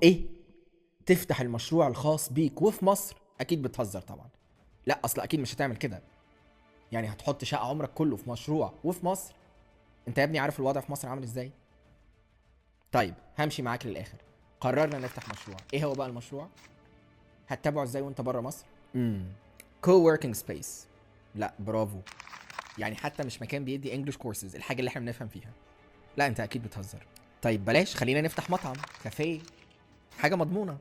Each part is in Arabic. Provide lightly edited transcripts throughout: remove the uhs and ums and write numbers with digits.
ايه؟ تفتح المشروع الخاص بيك وفي مصر؟ اكيد بتهزر طبعا. لا اصل اكيد مش هتعمل كده. يعني هتحط شقة عمرك كله في مشروع وفي مصر؟ انت يا ابني عارف الوضع في مصر عامل ازاي؟ طيب همشي معاك للاخر. قررنا نفتح مشروع، ايه هو بقى المشروع؟ هتتابعه ازاي وانت بره مصر؟ كو-working سبيس. لا برافو. يعني حتى مش مكان بيدي انجلش كورسز، الحاجه اللي احنا بنفهم فيها. لا انت اكيد بتهزر. طيب بلاش، خلينا نفتح مطعم، كافيه، حاجه مضمونه.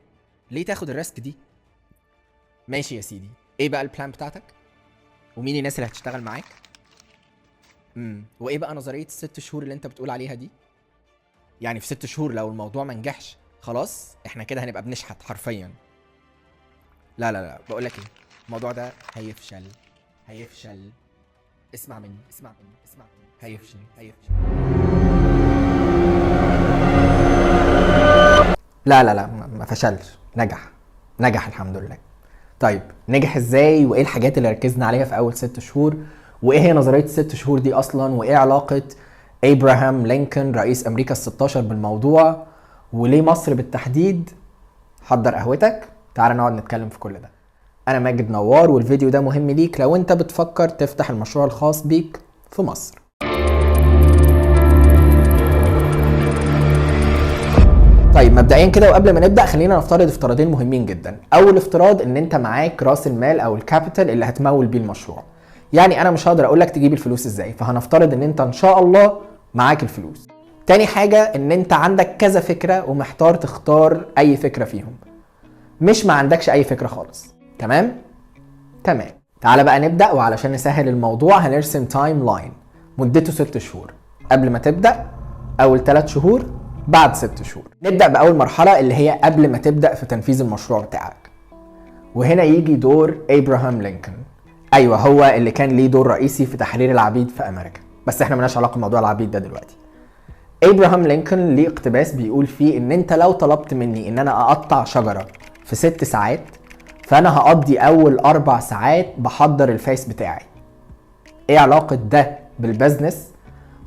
ليه تاخد الريسك دي؟ ماشي يا سيدي، ايه بقى البلان بتاعتك؟ ومين الناس اللي هتشتغل معاك؟ وايه بقى نظريه الست شهور اللي انت بتقول عليها دي؟ يعني في 6 شهور لو الموضوع ما نجحش خلاص احنا كده هنبقى بنشحت حرفيا. لا لا لا، بقول لك ايه، الموضوع ده هيفشل. هيفشل. اسمع مني اسمع مني اسمع مني، هيفشل هيفشل. لا لا لا، ما فشلش، نجح. نجح الحمد لله. طيب نجح ازاي، وايه الحاجات اللي ركزنا عليها في اول 6 شهور، وايه هي نظريه ال6 شهور دي اصلا، وايه علاقه ابراهام لينكولن رئيس امريكا ال16 بالموضوع، وليه مصر بالتحديد؟ حضر قهوتك، تعال نقعد نتكلم في كل ده. انا ماجد نوار، والفيديو ده مهم ليك لو انت بتفكر تفتح المشروع الخاص بيك في مصر. طيب مبدئيا كده وقبل ما نبدا خلينا نفترض افتراضين مهمين جدا. اول افتراض ان انت معاك راس المال او الكابيتال اللي هتمول بيه المشروع. يعني انا مش هقدر اقول لك تجيب الفلوس ازاي، فهنفترض ان انت ان شاء الله معاك الفلوس. تاني حاجه ان انت عندك كذا فكره ومحتار تختار اي فكره فيهم، مش ما عندكش اي فكره خالص. تمام؟ تمام. تعال بقى نبدا، وعلشان نسهل الموضوع هنرسم تايم لاين مدته 6 شهور. قبل ما تبدا، اول 3 شهور، بعد 6 شهور. نبدا باول مرحله اللي هي قبل ما تبدا في تنفيذ المشروع بتاعك. وهنا يجي دور ابراهام لينكولن. ايوه، هو اللي كان ليه دور رئيسي في تحرير العبيد في امريكا، بس احنا مالناش علاقه بموضوع العبيد ده دلوقتي. ابراهام لينكولن ليه اقتباس بيقول فيه ان انت لو طلبت مني ان انا اقطع شجره في 6 ساعات، فانا هقضي اول 4 ساعات بحضر الفيس بتاعي. ايه علاقه ده بالبزنس؟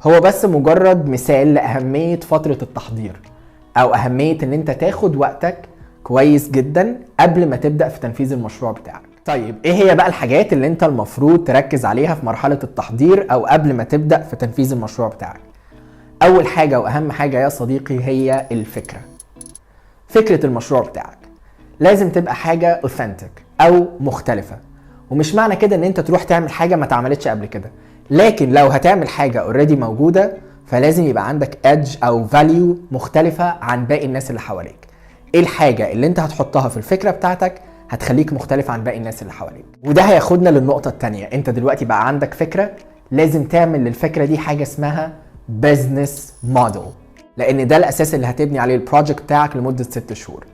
هو بس مجرد مثال لأهمية فترة التحضير، أو أهمية إن أنت تاخد وقتك كويس جدا قبل ما تبدأ في تنفيذ المشروع بتاعك. طيب إيه هي بقى الحاجات اللي أنت المفروض تركز عليها في مرحلة التحضير أو قبل ما تبدأ في تنفيذ المشروع بتاعك؟ أول حاجة وأهم حاجة يا صديقي هي الفكرة. فكرة المشروع بتاعك لازم تبقى حاجة authentic أو مختلفة. ومش معنى كده ان انت تروح تعمل حاجة ما اتعملتش قبل كده، لكن لو هتعمل حاجة already موجودة فلازم يبقى عندك edge او value مختلفة عن باقي الناس اللي حواليك. ايه الحاجة اللي انت هتحطها في الفكرة بتاعتك هتخليك مختلف عن باقي الناس اللي حواليك؟ وده هياخدنا للنقطة التانية. انت دلوقتي بقى عندك فكرة، لازم تعمل للفكرة دي حاجة اسمها business model، لان ده الاساس اللي هتبني عليه البروجكت بتاعك لمدة 6 شهور.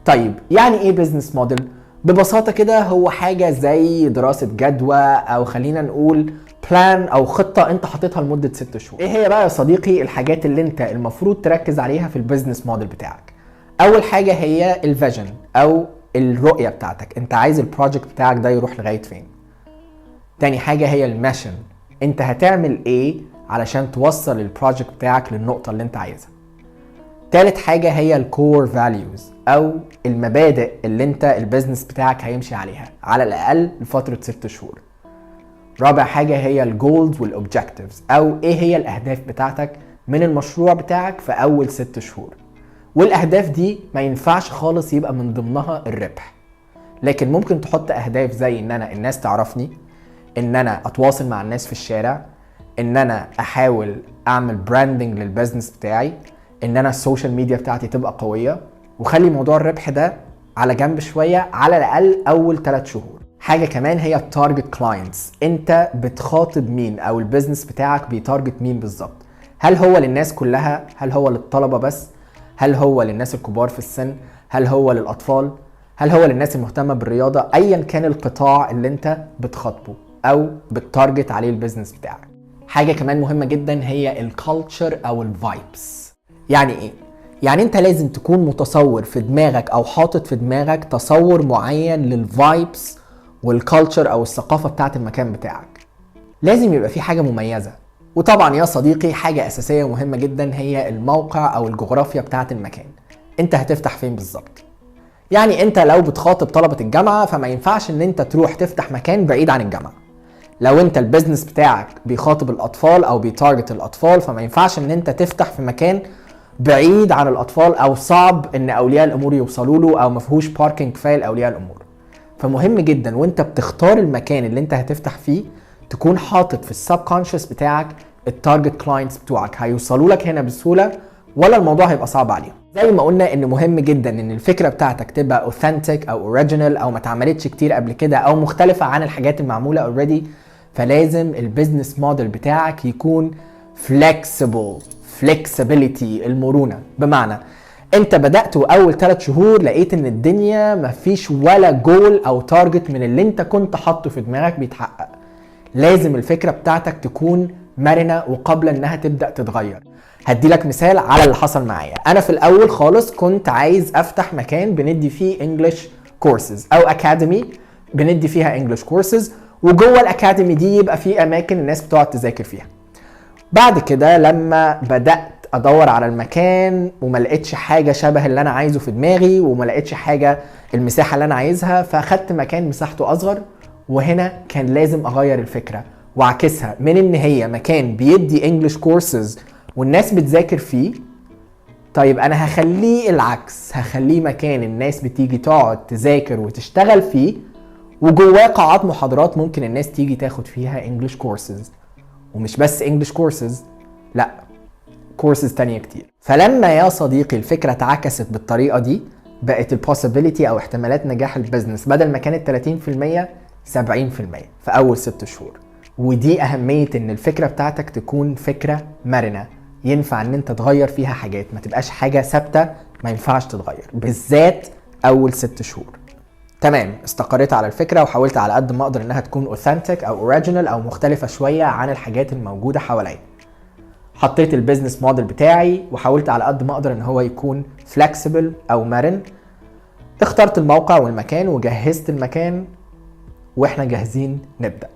طيب يعني ايه بيزنس موديل؟ ببساطة كده هو حاجة زي دراسة جدوى، او خلينا نقول بلان او خطة انت حاططها لمدة 6 شهور. ايه هي بقى يا صديقي الحاجات اللي انت المفروض تركز عليها في البيزنس موديل بتاعك؟ اول حاجة هي الفيجن او الرؤية بتاعتك، انت عايز البروجكت بتاعك ده يروح لغاية فين. تاني حاجة هي الميشن، انت هتعمل ايه علشان توصل البروجكت بتاعك للنقطة اللي انت عايزها. تالت حاجة هي الكور فاليوز او المبادئ اللي انت البيزنس بتاعك هيمشي عليها على الاقل لفترة 6 شهور. رابع حاجة هي الجولز والاوبجكتيفز او ايه هي الاهداف بتاعتك من المشروع بتاعك في اول 6 شهور. والاهداف دي ما ينفعش خالص يبقى من ضمنها الربح، لكن ممكن تحط اهداف زي ان انا الناس تعرفني، ان انا اتواصل مع الناس في الشارع، ان انا احاول اعمل براندنج للبيزنس بتاعي، ان انا السوشيال ميديا بتاعتي تبقى قوية. وخلي موضوع الربح ده على جنب شوية على الاقل اول 3 شهور. حاجة كمان هي التارجت كلاينتس، انت بتخاطب مين او البيزنس بتاعك بيتارجت مين بالظبط؟ هل هو للناس كلها؟ هل هو للطلبة بس؟ هل هو للناس الكبار في السن؟ هل هو للاطفال؟ هل هو للناس المهتمة بالرياضة؟ ايا كان القطاع اللي انت بتخاطبه او بتارجت عليه البيزنس بتاعك. حاجة كمان مهمة جدا هي الكالتشر او الفايبس. يعني ايه؟ يعني انت لازم تكون متصور في دماغك او حاطط في دماغك تصور معين للفايبس والكالتشر او الثقافة بتاعت المكان بتاعك. لازم يبقى في حاجة مميزة. وطبعا يا صديقي حاجة اساسية ومهمة جدا هي الموقع او الجغرافيا بتاعت المكان. انت هتفتح فين بالظبط. يعني انت لو بتخاطب طلبة الجامعة فما ينفعش ان انت تروح تفتح مكان بعيد عن الجامعة. لو انت البيزنس بتاعك بيخاطب الاطفال او بيتارجت الاطفال فما ينفعش ان انت تفتح في مكان بعيد عن الاطفال او صعب ان اولياء الامور يوصلوا له او ما فيهوش باركنج كفايه لاولياء الامور. فمهم جدا وانت بتختار المكان اللي انت هتفتح فيه تكون حاطط في السب كونشس بتاعك التارجت كلاينتس بتوعك هيوصلوا لك هنا بسهوله ولا الموضوع هيبقى صعب عليهم. زي ما قلنا ان مهم جدا ان الفكره بتاعتك تبقى اوثنتيك او اوريجينال او ما اتعملتش كتير قبل كده او مختلفه عن الحاجات المعموله اوريدي. فلازم البيزنس موديل بتاعك يكون flexibility المرونه. بمعنى انت بدأت اول 3 شهور لقيت ان الدنيا مفيش ولا جول او تارجت من اللي انت كنت حاطه في دماغك بيتحقق. لازم الفكرة بتاعتك تكون مرنة وقبل انها تبدأ تتغير. هدي لك مثال على اللي حصل معايا. انا في الاول خالص كنت عايز افتح مكان بندي فيه انجلش كورسز او اكاديمي بندي فيها انجلش كورسز، وجوه الاكاديمي دي يبقى فيه اماكن الناس بتقعد تذاكر فيها. بعد كده لما بدأت ادور على المكان وما لقيتش حاجه شبه اللي انا عايزه في دماغي وما لقيتش حاجه المساحه اللي انا عايزها، فاخدت مكان مساحته اصغر. وهنا كان لازم اغير الفكره واعكسها من ان هي مكان بيدي انجلش كورسز والناس بتذاكر فيه، طيب انا هخليه العكس، هخليه مكان الناس بتيجي تقعد تذاكر وتشتغل فيه وجواه قاعات محاضرات ممكن الناس تيجي تاخد فيها انجلش كورسز. ومش بس انجلش كورسز، لا كورسز تانية كتير. فلما يا صديقي الفكرة اتعكست بالطريقة دي بقت البوسيبيليتي او احتمالات نجاح البيزنس بدل ما كانت 30% 70% في اول 6 شهور. ودي اهمية ان الفكرة بتاعتك تكون فكرة مرنة ينفع ان انت تغير فيها حاجات، ما تبقاش حاجة ثابتة ما ينفعش تتغير، بالذات اول 6 شهور. تمام، استقريت على الفكرة وحاولت على قد ما اقدر انها تكون اوثنتيك او اوريجينال او مختلفة شوية عن الحاجات الموجودة حواليا. حطيت البيزنس موديل بتاعي وحاولت على قد ما اقدر ان هو يكون فلكسبل او مرن. اخترت الموقع والمكان وجهزت المكان واحنا جاهزين نبدأ.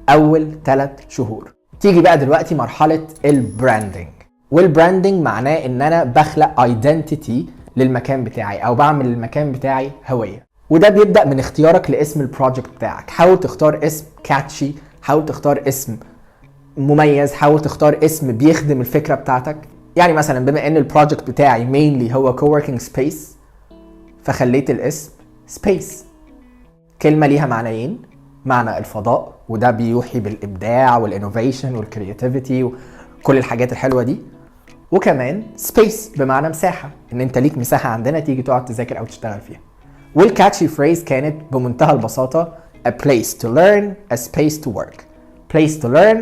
اول 3 شهور تيجي بقى دلوقتي مرحلة البراندنج. والبراندنج معناه ان انا بخلق ايدنتيتي للمكان بتاعي او بعمل المكان بتاعي هوية. وده بيبدأ من اختيارك لاسم البروجكت بتاعك. حاول تختار اسم كاتشي، حاول تختار اسم مميز، حاول تختار اسم بيخدم الفكرة بتاعتك. يعني مثلا بما ان البروجكت بتاعي mainly هو coworking space فخليت الاسم space. كلمة ليها معنيين، معنى الفضاء وده بيوحي بالابداع والانوفيشن والكرياتيفيتي وكل الحاجات الحلوة دي، وكمان space بمعنى مساحة، ان انت ليك مساحة عندنا تيجي تقعد تذاكر او تشتغل فيها. والكاتشي فريز كانت بمنتهى البساطة a place to learn a space to work. place to learn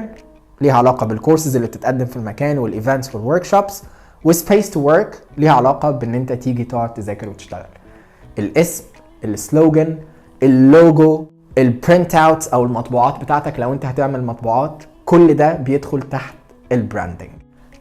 ليها علاقة بالكورسز اللي بتتقدم في المكان والايفنتس والوركشوبس، وسبيس تو ورك ليها علاقة بان انت تيجي تقعد تذاكر وتشتغل. الاسم، السلوجن، اللوجو، البرنت اوتس او المطبوعات بتاعتك لو انت هتعمل مطبوعات، كل ده بيدخل تحت البراندنج.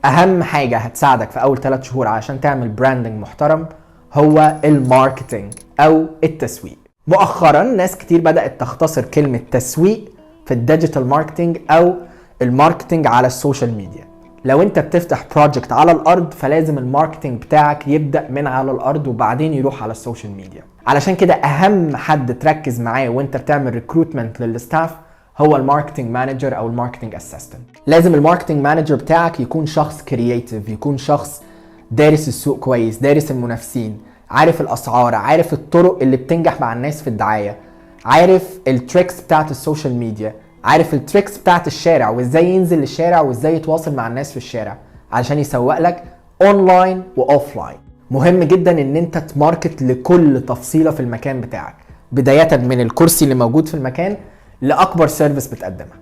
اهم حاجة هتساعدك في اول 3 شهور علشان تعمل براندنج محترم هو الماركتنج او التسويق. مؤخرا ناس كتير بدأت تختصر كلمة تسويق في الديجيتال ماركتنج او الماركتنج على السوشيال ميديا. لو انت بتفتح بروجكت على الارض فلازم الماركتنج بتاعك يبدأ من على الارض وبعدين يروح على السوشيال ميديا. علشان كده اهم حد تركز معاه وانت بتعمل ريكروتمنت للستاف هو الماركتنج مانجر او الماركتنج اسيستنت. لازم الماركتنج مانجر بتاعك يكون شخص كرييتيف، يكون شخص دارس السوق كويس، دارس المنافسين، عارف الاسعار، عارف الطرق اللي بتنجح مع الناس في الدعاية، عارف التريكس بتاعت السوشيال ميديا، عارف التريكس بتاعت الشارع وازاي ينزل للشارع وازاي يتواصل مع الناس في الشارع علشان يسوق لك اونلاين واوفلاين. مهم جدا ان انت تماركت لكل تفصيلة في المكان بتاعك، بداية من الكرسي اللي موجود في المكان لاكبر سيرفيس بتقدمها.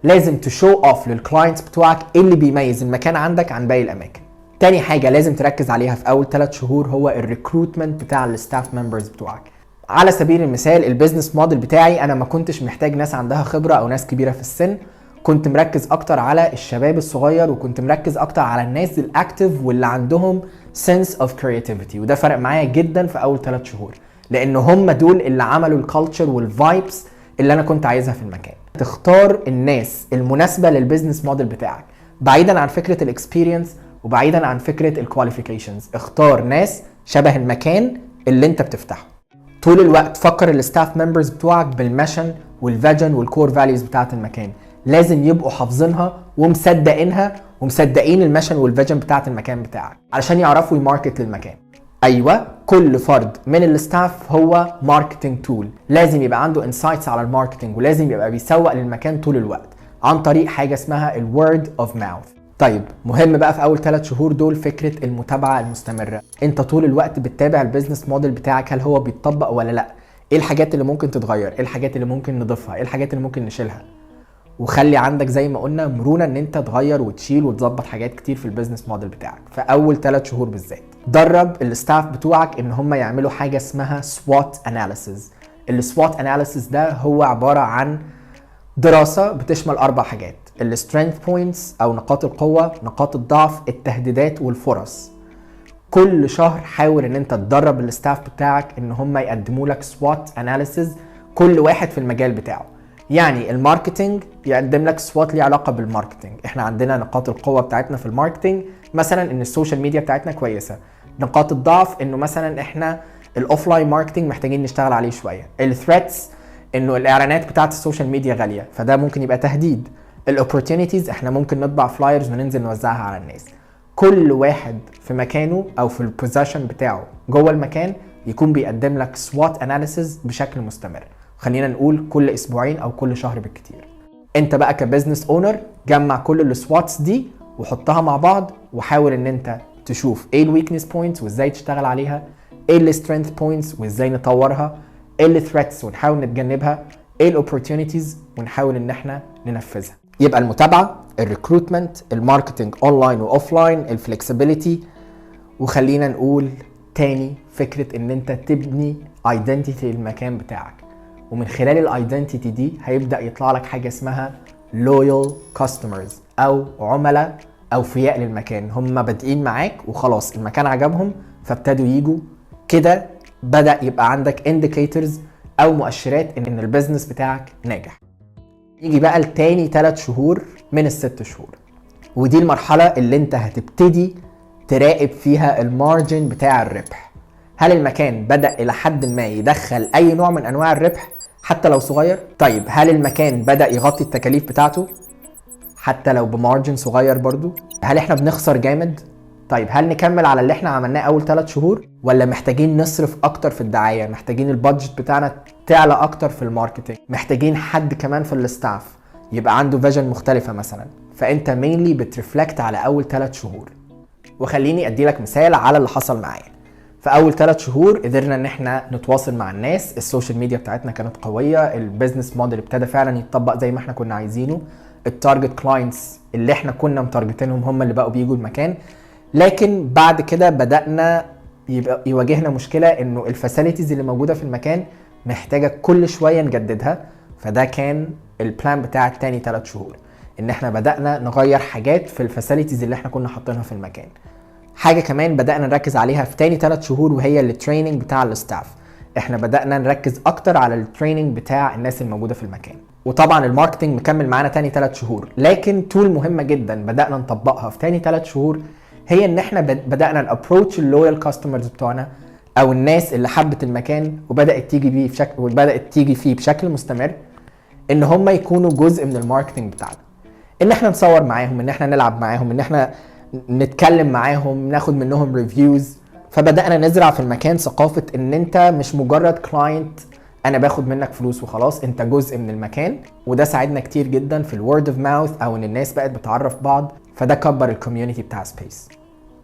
لازم تشو اوف للكلاينتس بتوعك ايه اللي بيميز المكان عندك عن باقي الاماكن. تاني حاجة لازم تركز عليها في اول 3 شهور هو الريكروتمنت بتاع الستاف ممبرز بتوعك. على سبيل المثال البيزنس موديل بتاعي انا ما كنتش محتاج ناس عندها خبرة او ناس كبيرة في السن، كنت مركز اكتر على الشباب الصغير وكنت مركز اكتر على الناس الاكتيف واللي عندهم sense of creativity. وده فرق معايا جدا في اول 3 شهور لان هم دول اللي عملوا الكالتشر والفايبس اللي انا كنت عايزها في المكان. تختار الناس المناسبة للبيزنس موديل بتاعك بعيدا عن فكرة الاكسبيرينس وبعيدا عن فكره الكواليفيكيشنز، اختار ناس شبه المكان اللي انت بتفتحه. طول الوقت فكر الستاف ممبرز بتوعك بالميشن والفيجن والكور فاليوز بتاعت المكان، لازم يبقوا حافظينها ومصدقينها ومصدقين الميشن والفيجن بتاعت المكان بتاعك علشان يعرفوا يماركت للمكان. ايوه، كل فرد من الستاف هو ماركتنج تول، لازم يبقى عنده انسايتس على الماركتنج، ولازم يبقى بيسوق للمكان طول الوقت عن طريق حاجه اسمها الورد اوف ماوث. طيب مهم بقى في اول 3 شهور دول فكره المتابعه المستمره. انت طول الوقت بتتابع البيزنس موديل بتاعك، هل هو بيتطبق ولا لا؟ ايه الحاجات اللي ممكن تتغير؟ ايه الحاجات اللي ممكن نضيفها؟ ايه الحاجات اللي ممكن نشيلها؟ وخلي عندك زي ما قلنا مرونه ان انت تغير وتشيل وتظبط حاجات كتير في البيزنس موديل بتاعك في اول 3 شهور بالذات. درب الستاف بتوعك ان هم يعملوا حاجه اسمها سوات اناليسيز. السوات اناليسيز ده هو عباره عن دراسه بتشمل 4 حاجات: السترينث بوينتس او نقاط القوه، نقاط الضعف، التهديدات والفرص. كل شهر حاول ان انت تدرب الستاف بتاعك ان هم يقدموا لك سوات اناليسيز، كل واحد في المجال بتاعه. يعني الماركتينج يقدم لك سوات ليه علاقه بالماركتينج، احنا عندنا نقاط القوه بتاعتنا في الماركتينج مثلا ان السوشيال ميديا بتاعتنا كويسه. نقاط الضعف انه مثلا احنا الاوفلاين ماركتينج محتاجين نشتغل عليه شويه. الثريتس انه الاعلانات بتاعت السوشيال ميديا غاليه، فده ممكن يبقى تهديد. الاوبورتيونيتيز احنا ممكن نطبع فلايرز وننزل نوزعها على الناس. كل واحد في مكانه او في البوزيشن بتاعه جوه المكان يكون بيقدم لك سوات اناليسيز بشكل مستمر، خلينا نقول كل اسبوعين او كل شهر بالكتير. انت بقى كبزنس اونر جمع كل السواتس دي وحطها مع بعض، وحاول ان انت تشوف ايه الويكنس بوينتس وازاي تشتغل عليها، ايه السترينث بوينتس وازاي نطورها، ايه الثريتس ونحاول نتجنبها، ايه الاوبورتيونيتيز ونحاول ان احنا ننفذها. يبقى المتابعه، الريكروتمنت، الماركتنج اونلاين واوفلاين، الفلكسبيليتي، وخلينا نقول تاني فكره ان انت تبني ايدنتيتي للمكان بتاعك، ومن خلال الايدنتيتي دي هيبدا يطلع لك حاجه اسمها لويال كاستمرز او عملاء اوفياء للمكان. هم بادئين معاك وخلاص المكان عجبهم فابتدوا يجوا كده، بدا يبقى عندك انديكيتورز او مؤشرات ان البيزنس بتاعك ناجح. يجي بقى لتاني 3 شهور من ال6 شهور، ودي المرحله اللي انت هتبتدي تراقب فيها المارجن بتاع الربح. هل المكان بدا الى حد ما يدخل اي نوع من انواع الربح حتى لو صغير؟ طيب هل المكان بدا يغطي التكاليف بتاعته حتى لو بمارجن صغير برضو؟ هل احنا بنخسر جامد؟ طيب هل نكمل على اللي احنا عملناه اول 3 شهور ولا محتاجين نصرف اكتر في الدعايه؟ محتاجين البادجت بتاعنا تعلى اكتر في الماركتينج؟ محتاجين حد كمان في الاستاف يبقى عنده فيجن مختلفه مثلا؟ فانت مينلي بترفلكت على اول 3 شهور. وخليني ادي لك مثال على اللي حصل معايا. في اول 3 شهور قدرنا ان احنا نتواصل مع الناس، السوشيال ميديا بتاعتنا كانت قويه، البيزنس موديل ابتدى فعلا يتطبق زي ما احنا كنا عايزينه، التارجت كلاينتس اللي احنا كنا متارجتينهم هم اللي بقوا بيجوا المكان. لكن بعد كده بدأنا يبقى يواجهنا مشكلة انه الفاسيلتيز اللي موجودة في المكان محتاجة كل شوية نجددها. فده كان البلان بتاع التاني 3 شهور، ان احنا بدأنا نغير حاجات في الفاسيلتيز اللي احنا كنا حاطينها في المكان. حاجة كمان بدأنا نركز عليها في تاني 3 شهور وهي التريننج بتاع الستاف. احنا بدأنا نركز اكتر على التريننج بتاع الناس الموجودة في المكان. وطبعا الماركتنج مكمل معانا تاني 3 شهور، لكن تول مهمة جدا بدأنا نطبقها في تاني 3 شهور هي ان احنا بدأنا نابروتش اللويال كاستمرز بتوعنا او الناس اللي حبت المكان وبدأت تيجي فيه بشكل مستمر، ان هم يكونوا جزء من الماركتنج بتاعنا، ان احنا نصور معاهم، ان احنا نلعب معاهم، ان احنا نتكلم معاهم، ناخد منهم ريفيوز. فبدأنا نزرع في المكان ثقافة ان انت مش مجرد كلاينت انا باخد منك فلوس وخلاص، انت جزء من المكان. وده ساعدنا كتير جدا في الورد اوف ماوث او ان الناس بقت بتعرف بعض، فده كبر الكوميونتي بتاع سبيس.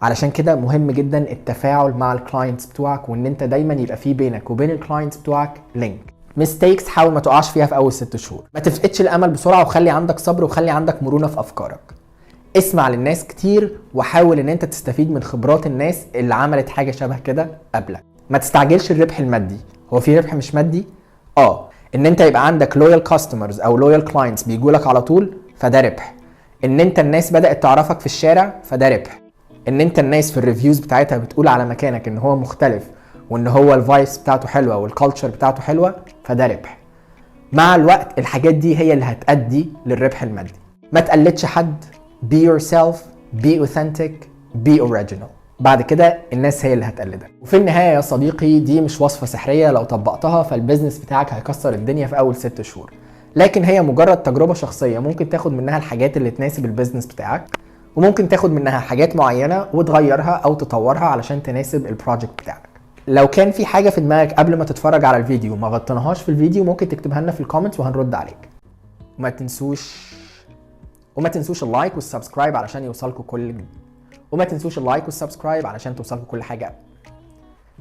علشان كده مهم جدا التفاعل مع الكلاينتس بتوعك، وان انت دايما يبقى في بينك وبين الكلاينتس بتوعك لينك. ميستيكس حاول ما تقعش فيها في اول 6 شهور، ما تفقدش الامل بسرعه، وخلي عندك صبر وخلي عندك مرونه في افكارك. اسمع للناس كتير وحاول ان انت تستفيد من خبرات الناس اللي عملت حاجه شبه كده قبلك. ما تستعجلش الربح المادي. هو في ربح مش مادي؟ ان انت يبقى عندك لويال كاستمرز او لويال كلاينتس بيجوا لك على طول، فده ربح. ان انت الناس بدات تعرفك في الشارع، فده ربح. ان انت الناس في الريفيوز بتاعتها بتقول على مكانك ان هو مختلف وان هو الفايبس بتاعته حلوه والكالتشر بتاعته حلوه، فده ربح. مع الوقت الحاجات دي هي اللي هتأدي للربح المادي. ما تقلدش حد، be yourself, be authentic, be original. بعد كده الناس هي اللي هتقلدك. وفي النهايه يا صديقي دي مش وصفه سحريه، لو طبقتها فالبيزنس بتاعك هيكسر الدنيا في اول 6 شهور، لكن هي مجرد تجربه شخصيه ممكن تاخد منها الحاجات اللي تناسب البيزنس بتاعك، وممكن تاخد منها حاجات معينه وتغيرها او تطورها علشان تناسب البروجكت بتاعك. لو كان في حاجه في دماغك قبل ما تتفرج على الفيديو ما غطيناهاش في الفيديو ممكن تكتبها لنا في الكومنتس وهنرد عليك. وما تنسوش اللايك والسبسكرايب علشان يوصلكوا كل جديد. وما تنسوش اللايك والسبسكرايب علشان توصلكوا كل حاجه.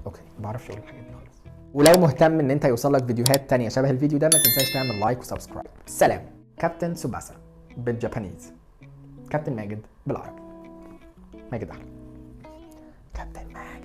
اوكي ما بعرفش اقول الحاجات دي خالص. ولو مهتم ان انت يوصلك فيديوهات تانية شبه الفيديو ده ما تنساش تعمل لايك وسبسكرايب. سلام. كابتن سوباسا بالجابانيز، كابتن ماجد بالعربي، ماجد احمد، كابتن ماجد.